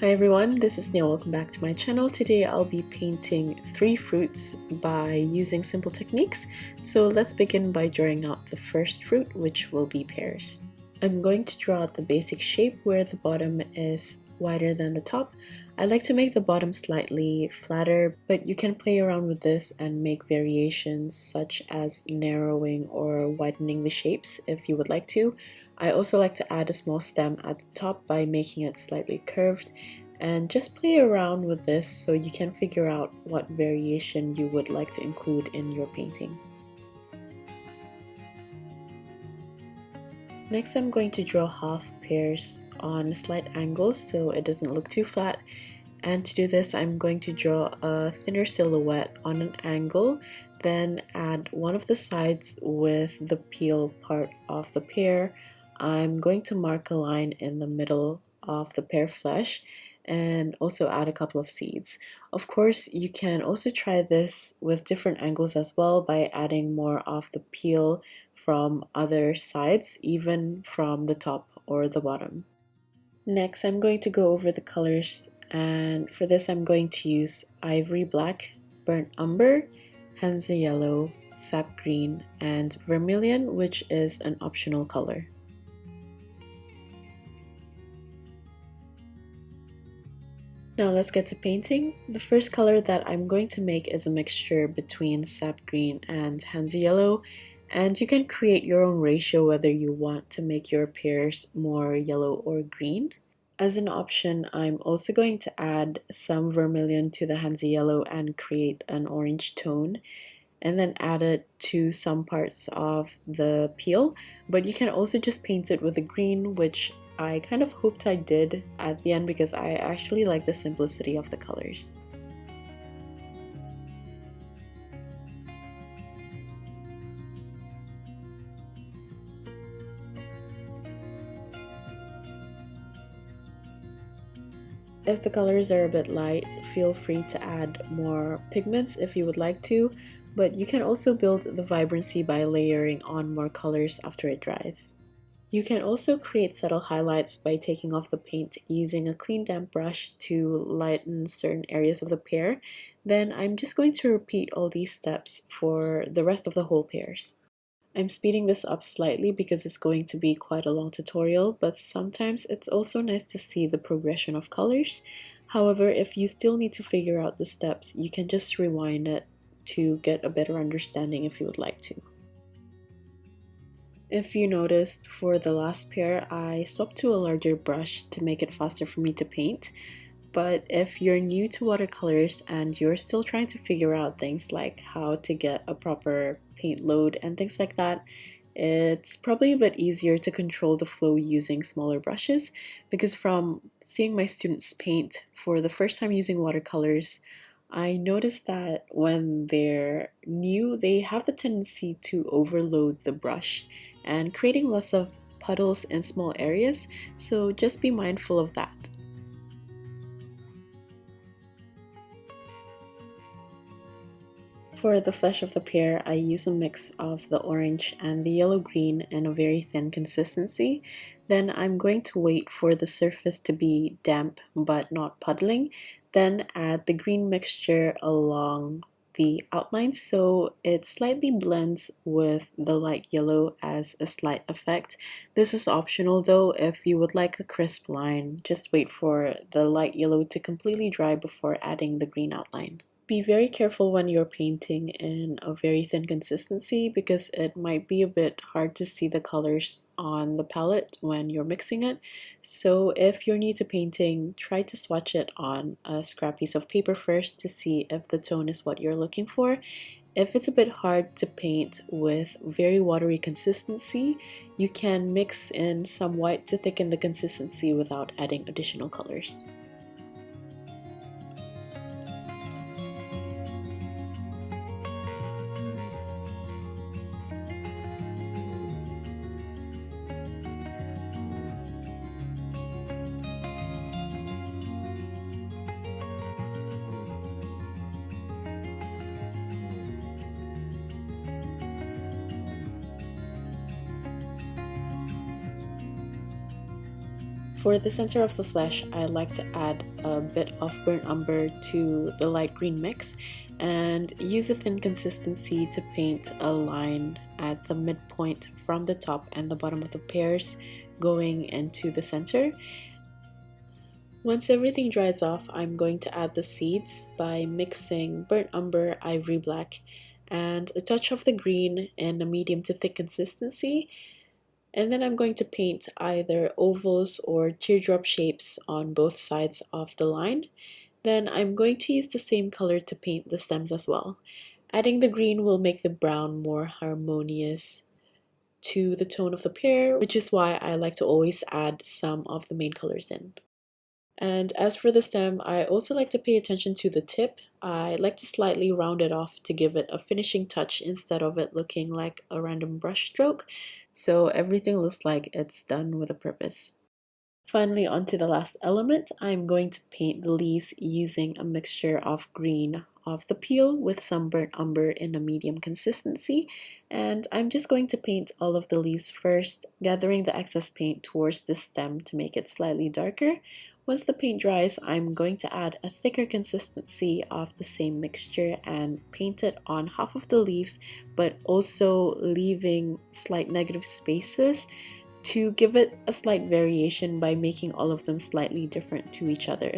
Hi everyone, this is Neil. Welcome back to my channel. Today I'll be painting 3 fruits by using simple techniques. So let's begin by drawing out the first fruit, which will be pears. I'm going to draw out the basic shape where the bottom is wider than the top. I like to make the bottom slightly flatter, but you can play around with this and make variations such as narrowing or widening the shapes if you would like to. I also like to add a small stem at the top by making it slightly curved, and just play around with this so you can figure out what variation you would like to include in your painting. Next, I'm going to draw half pears on slight angles so it doesn't look too flat. And to do this, I'm going to draw a thinner silhouette on an angle, then add one of the sides with the peel part of the pear. I'm going to mark a line in the middle of the pear flesh and also add a couple of seeds. Of course, you can also try this with different angles as well by adding more of the peel from other sides, even from the top or the bottom. Next, I'm going to go over the colors, and for this I'm going to use ivory black, burnt umber, Hansa yellow, sap green, and vermilion, which is an optional color. Now let's get to painting. The first color that I'm going to make is a mixture between sap green and Hansa yellow, and you can create your own ratio whether you want to make your pears more yellow or green. As an option, I'm also going to add some vermilion to the Hansa yellow and create an orange tone, and then add it to some parts of the peel, but you can also just paint it with a green, which I kind of hoped I did at the end because I actually like the simplicity of the colors. If the colors are a bit light, feel free to add more pigments if you would like to, but you can also build the vibrancy by layering on more colors after it dries. You can also create subtle highlights by taking off the paint using a clean damp brush to lighten certain areas of the pear. Then I'm just going to repeat all these steps for the rest of the whole pears. I'm speeding this up slightly because it's going to be quite a long tutorial, but sometimes it's also nice to see the progression of colors. However, if you still need to figure out the steps, you can just rewind it to get a better understanding if you would like to. If you noticed, for the last pear, I swapped to a larger brush to make it faster for me to paint. But if you're new to watercolors and you're still trying to figure out things like how to get a proper paint load and things like that, it's probably a bit easier to control the flow using smaller brushes, because from seeing my students paint for the first time using watercolors, I noticed that when they're new, they have the tendency to overload the brush and creating lots of puddles in small areas, so just be mindful of that. For the flesh of the pear, I use a mix of the orange and the yellow-green in a very thin consistency. Then I'm going to wait for the surface to be damp but not puddling, then add the green mixture along the outline so it slightly blends with the light yellow as a slight effect. This is optional though. If you would like a crisp line, just wait for the light yellow to completely dry before adding the green outline. Be very careful when you're painting in a very thin consistency because it might be a bit hard to see the colors on the palette when you're mixing it. So if you're new to painting, try to swatch it on a scrap piece of paper first to see if the tone is what you're looking for. If it's a bit hard to paint with very watery consistency, you can mix in some white to thicken the consistency without adding additional colors. For the center of the flesh, I like to add a bit of burnt umber to the light green mix and use a thin consistency to paint a line at the midpoint from the top and the bottom of the pears going into the center. Once everything dries off, I'm going to add the seeds by mixing burnt umber, ivory black, and a touch of the green in a medium to thick consistency. And then I'm going to paint either ovals or teardrop shapes on both sides of the line. Then I'm going to use the same color to paint the stems as well. Adding the green will make the brown more harmonious to the tone of the pear, which is why I like to always add some of the main colors in. And as for the stem, I also like to pay attention to the tip. I like to slightly round it off to give it a finishing touch instead of it looking like a random brush stroke, so everything looks like it's done with a purpose. Finally, onto the last element, I'm going to paint the leaves using a mixture of green of the peel with some burnt umber in a medium consistency, and I'm just going to paint all of the leaves first, gathering the excess paint towards the stem to make it slightly darker. Once the paint dries, I'm going to add a thicker consistency of the same mixture and paint it on half of the leaves, but also leaving slight negative spaces to give it a slight variation by making all of them slightly different to each other.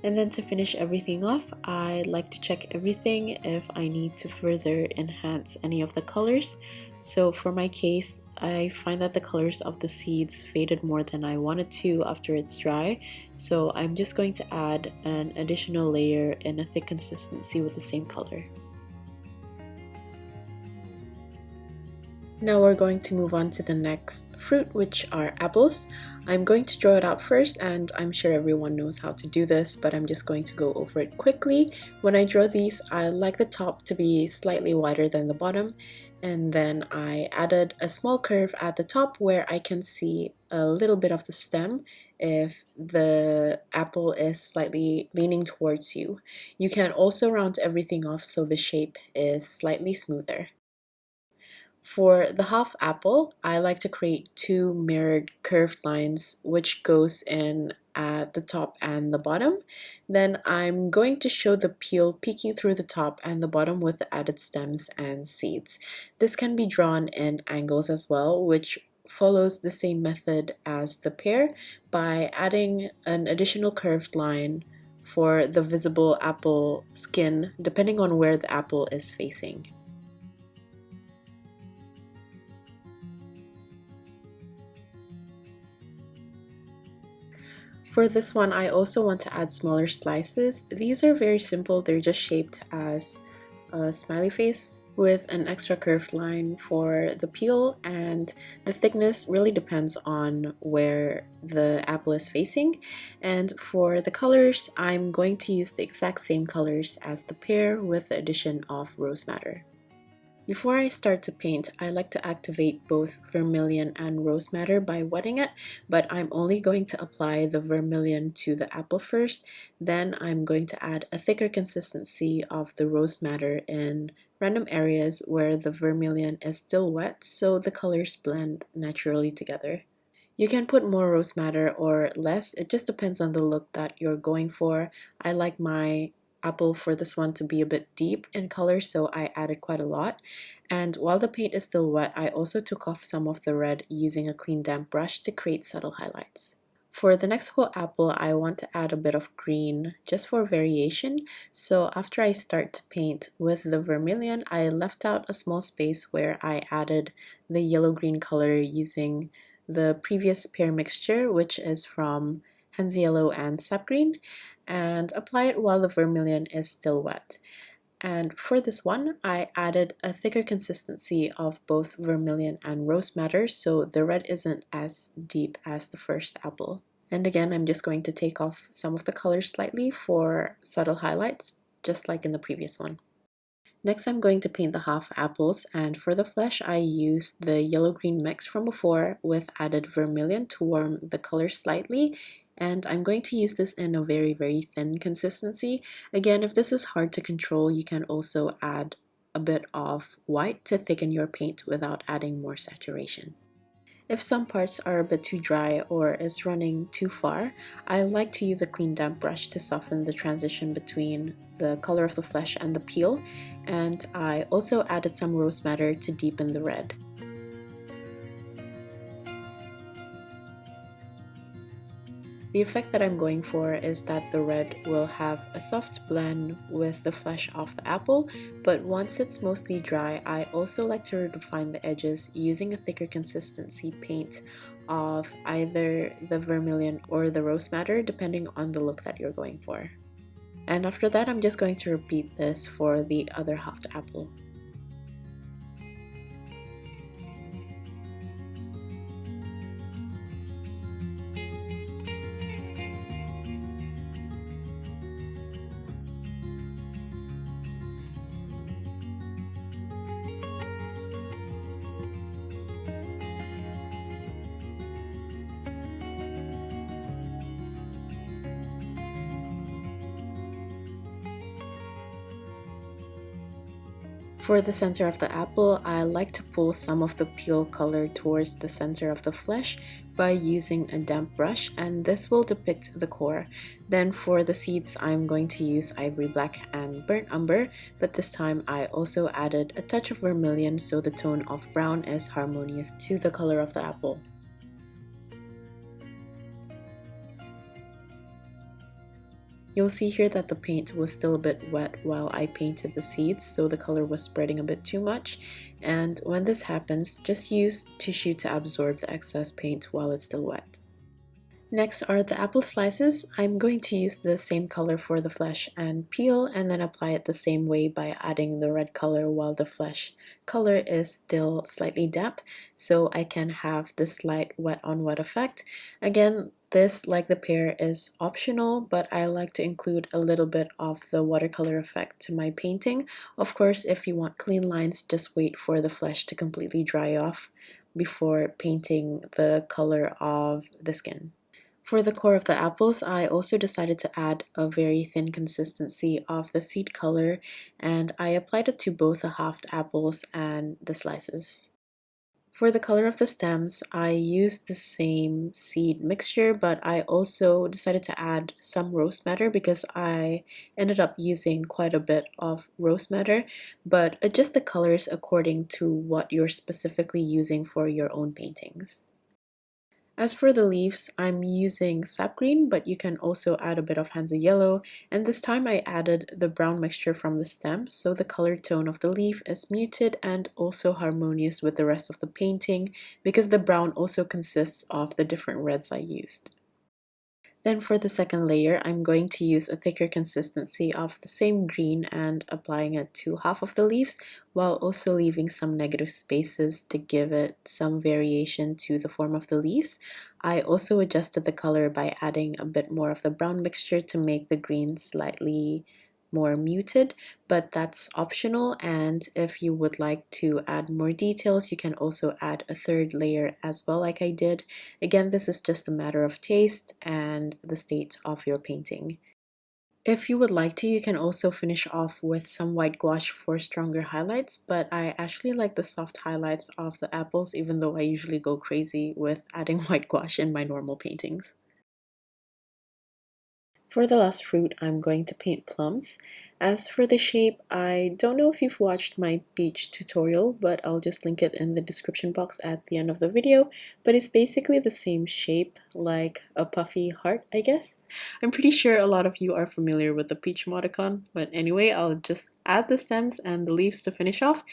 And then to finish everything off, I like to check everything if I need to further enhance any of the colors. So for my case, I find that the colors of the seeds faded more than I wanted to after it's dry. So I'm just going to add an additional layer in a thick consistency with the same color. Now we're going to move on to the next fruit, which are apples. I'm going to draw it out first, and I'm sure everyone knows how to do this, but I'm just going to go over it quickly. When I draw these, I like the top to be slightly wider than the bottom, and then I added a small curve at the top where I can see a little bit of the stem if the apple is slightly leaning towards you. You can also round everything off so the shape is slightly smoother. For the half apple, I like to create two mirrored curved lines which goes in at the top and the bottom. Then I'm going to show the peel peeking through the top and the bottom with the added stems and seeds. This can be drawn in angles as well, which follows the same method as the pear by adding an additional curved line for the visible apple skin depending on where the apple is facing. For this one, I also want to add smaller slices. These are very simple, they're just shaped as a smiley face with an extra curved line for the peel, and the thickness really depends on where the apple is facing. And for the colors, I'm going to use the exact same colors as the pear with the addition of rose madder. Before I start to paint, I like to activate both vermilion and rose madder by wetting it, but I'm only going to apply the vermilion to the apple first. Then I'm going to add a thicker consistency of the rose madder in random areas where the vermilion is still wet so the colors blend naturally together. You can put more rose madder or less, it just depends on the look that you're going for. I like my apple for this one to be a bit deep in color, so I added quite a lot. And while the paint is still wet, I also took off some of the red using a clean damp brush to create subtle highlights. For the next whole apple, I want to add a bit of green just for variation. So after I start to paint with the vermilion, I left out a small space where I added the yellow-green color using the previous pear mixture, which is from Hansa yellow and sap green, and apply it while the vermilion is still wet. And for this one, I added a thicker consistency of both vermilion and rose madder, so the red isn't as deep as the first apple. And again, I'm just going to take off some of the colors slightly for subtle highlights, just like in the previous one. Next, I'm going to paint the half apples, and for the flesh, I used the yellow-green mix from before with added vermilion to warm the color slightly. And I'm going to use this in a very thin consistency. Again, if this is hard to control, you can also add a bit of white to thicken your paint without adding more saturation. If some parts are a bit too dry or is running too far, I like to use a clean damp brush to soften the transition between the color of the flesh and the peel, and I also added some rose madder to deepen the red. The effect that I'm going for is that the red will have a soft blend with the flesh of the apple, but once it's mostly dry, I also like to redefine the edges using a thicker consistency paint of either the vermilion or the rose madder, depending on the look that you're going for. And after that, I'm just going to repeat this for the other half the apple. For the center of the apple, I like to pull some of the peel color towards the center of the flesh by using a damp brush, and this will depict the core. Then for the seeds, I'm going to use ivory black and burnt umber, but this time I also added a touch of vermilion so the tone of brown is harmonious to the color of the apple. You'll see here that the paint was still a bit wet while I painted the seeds, so the color was spreading a bit too much. And when this happens, just use tissue to absorb the excess paint while it's still wet. Next are the apple slices. I'm going to use the same color for the flesh and peel and then apply it the same way by adding the red color while the flesh color is still slightly damp, so I can have this slight wet on wet effect. Again, this, like the pear, is optional, but I like to include a little bit of the watercolor effect to my painting. Of course, if you want clean lines, just wait for the flesh to completely dry off before painting the color of the skin. For the core of the apples, I also decided to add a very thin consistency of the seed color, and I applied it to both the halved apples and the slices. For the color of the stems, I used the same seed mixture, but I also decided to add some rose madder because I ended up using quite a bit of rose madder, but adjust the colors according to what you're specifically using for your own paintings. As for the leaves, I'm using sap green, but you can also add a bit of Hansa yellow, and this time I added the brown mixture from the stem, so the color tone of the leaf is muted and also harmonious with the rest of the painting, because the brown also consists of the different reds I used. Then for the second layer, I'm going to use a thicker consistency of the same green and applying it to half of the leaves, while also leaving some negative spaces to give it some variation to the form of the leaves. I also adjusted the color by adding a bit more of the brown mixture to make the green slightly more muted, but that's optional, and if you would like to add more details, you can also add a third layer as well, like I did. Again, this is just a matter of taste and the state of your painting. If you would like to, you can also finish off with some white gouache for stronger highlights, but I actually like the soft highlights of the apples, even though I usually go crazy with adding white gouache in my normal paintings. For the last fruit, I'm going to paint plums. As for the shape, I don't know if you've watched my beach tutorial, but I'll just link it in the description box at the end of the video. But it's basically the same shape, like a puffy heart, I guess. I'm pretty sure a lot of you are familiar with the peach emoticon, but anyway, I'll just add the stems and the leaves to finish off.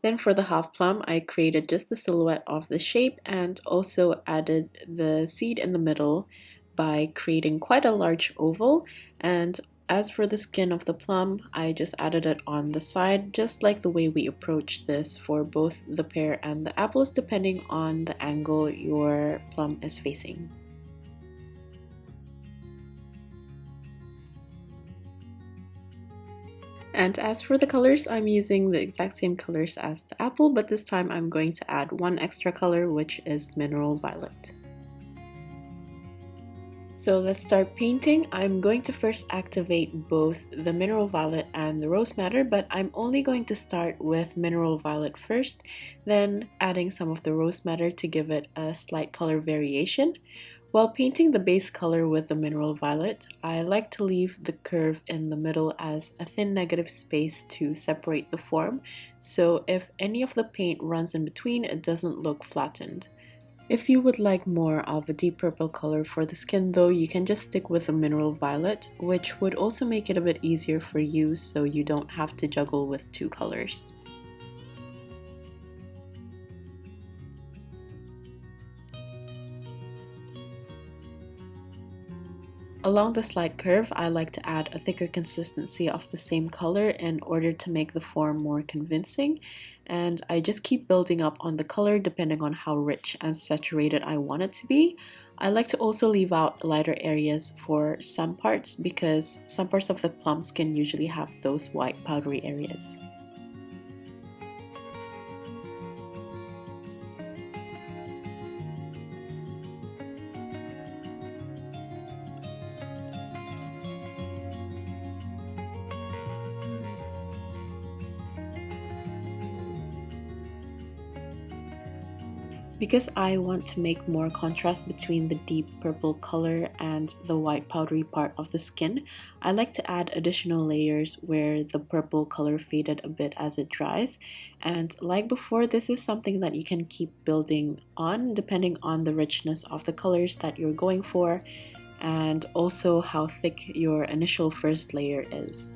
Then for the half plum, I created just the silhouette of the shape and also added the seed in the middle by creating quite a large oval. And as for the skin of the plum, I just added it on the side, just like the way we approach this for both the pear and the apples, depending on the angle your plum is facing. And as for the colors, I'm using the exact same colors as the apple, but this time I'm going to add one extra color, which is mineral violet. So let's start painting. I'm going to first activate both the mineral violet and the rose madder, but I'm only going to start with mineral violet first, then adding some of the rose madder to give it a slight color variation. While painting the base color with the mineral violet, I like to leave the curve in the middle as a thin negative space to separate the form, so if any of the paint runs in between, it doesn't look flattened. If you would like more of a deep purple color for the skin though, you can just stick with the mineral violet, which would also make it a bit easier for you so you don't have to juggle with two colors. Along the slight curve, I like to add a thicker consistency of the same color in order to make the form more convincing, and I just keep building up on the color depending on how rich and saturated I want it to be. I like to also leave out lighter areas for some parts because some parts of the plum skin usually have those white powdery areas. Because I want to make more contrast between the deep purple color and the white powdery part of the skin, I like to add additional layers where the purple color faded a bit as it dries. And like before, this is something that you can keep building on depending on the richness of the colors that you're going for and also how thick your initial first layer is.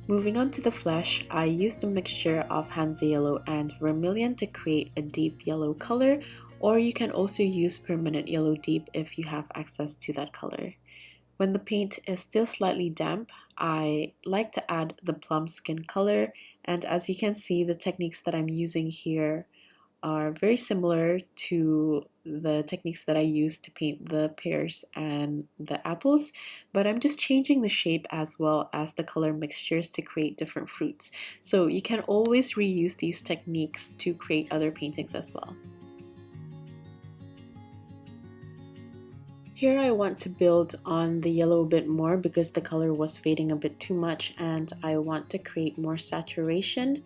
Moving on to the flesh, I used a mixture of Hansa yellow and vermilion to create a deep yellow color, or you can also use permanent yellow deep if you have access to that color. When the paint is still slightly damp, I like to add the plum skin color, and as you can see, the techniques that I'm using here are very similar to the techniques that I use to paint the pears and the apples, but I'm just changing the shape as well as the color mixtures to create different fruits. So you can always reuse these techniques to create other paintings as well. Here I want to build on the yellow a bit more because the color was fading a bit too much and I want to create more saturation.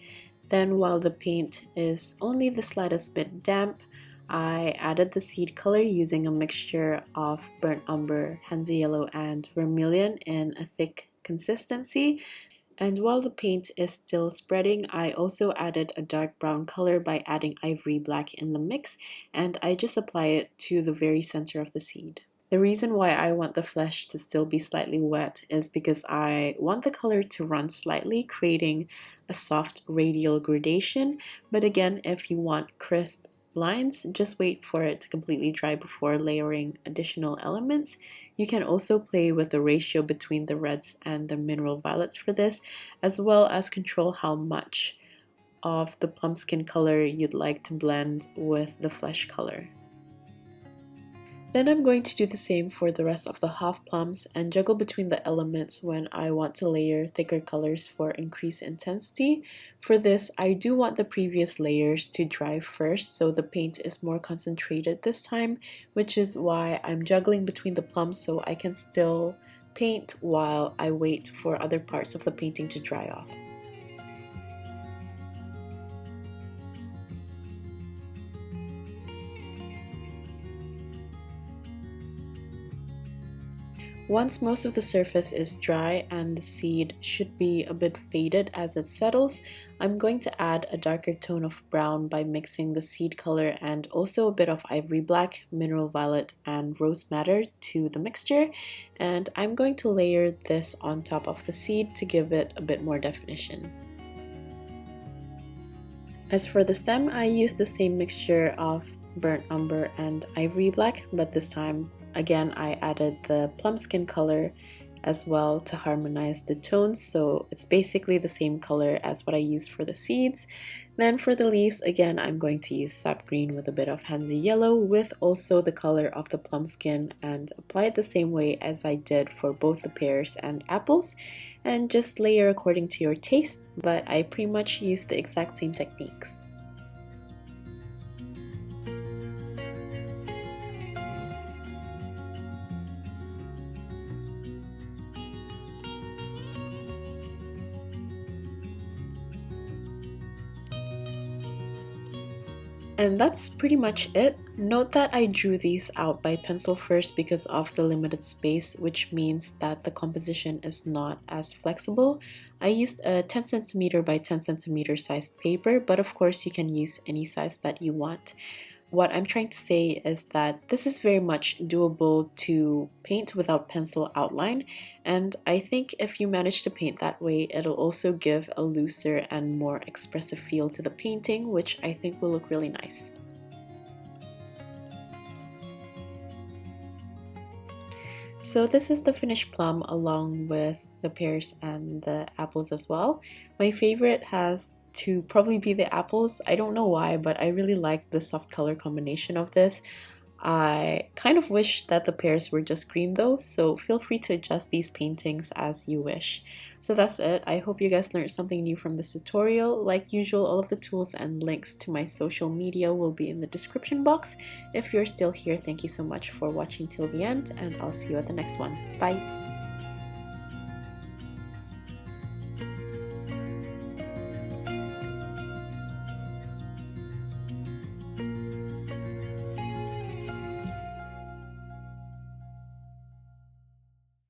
Then while the paint is only the slightest bit damp, I added the seed color using a mixture of burnt umber, Hansa yellow, and vermilion in a thick consistency. And while the paint is still spreading, I also added a dark brown color by adding ivory black in the mix, and I just apply it to the very center of the seed. The reason why I want the flesh to still be slightly wet is because I want the color to run slightly, creating a soft radial gradation. But again, if you want crisp lines, just wait for it to completely dry before layering additional elements. You can also play with the ratio between the reds and the mineral violets for this, as well as control how much of the plum skin color you'd like to blend with the flesh color. Then I'm going to do the same for the rest of the half plums and juggle between the elements when I want to layer thicker colors for increased intensity. For this, I do want the previous layers to dry first so the paint is more concentrated this time, which is why I'm juggling between the plums so I can still paint while I wait for other parts of the painting to dry off. Once most of the surface is dry and the seed should be a bit faded as it settles, I'm going to add a darker tone of brown by mixing the seed color and also a bit of ivory black, mineral violet, and rose madder to the mixture, and I'm going to layer this on top of the seed to give it a bit more definition. As for the stem, I used the same mixture of burnt umber and ivory black, but this time again I added the plum skin color as well to harmonize the tones, so it's basically the same color as what I used for the seeds. Then for the leaves, again I'm going to use sap green with a bit of Hansa yellow with also the color of the plum skin and apply it the same way as I did for both the pears and apples, and just layer according to your taste, but I pretty much use the exact same techniques. And that's pretty much it. Note that I drew these out by pencil first because of the limited space, which means that the composition is not as flexible. I used a 10 centimeter by 10 centimeter sized paper, but of course you can use any size that you want. What I'm trying to say is that this is very much doable to paint without pencil outline, and I think if you manage to paint that way, it'll also give a looser and more expressive feel to the painting, which I think will look really nice. So this is the finished plum along with the pears and the apples as well. My favorite has to probably be the apples. I don't know why, but I really like the soft color combination of this. I kind of wish that the pears were just green though, so feel free to adjust these paintings as you wish. So that's it. I hope you guys learned something new from this tutorial. Like usual, all of the tools and links to my social media will be in the description box. If you're still here, thank you so much for watching till the end, and I'll see you at the next one. Bye!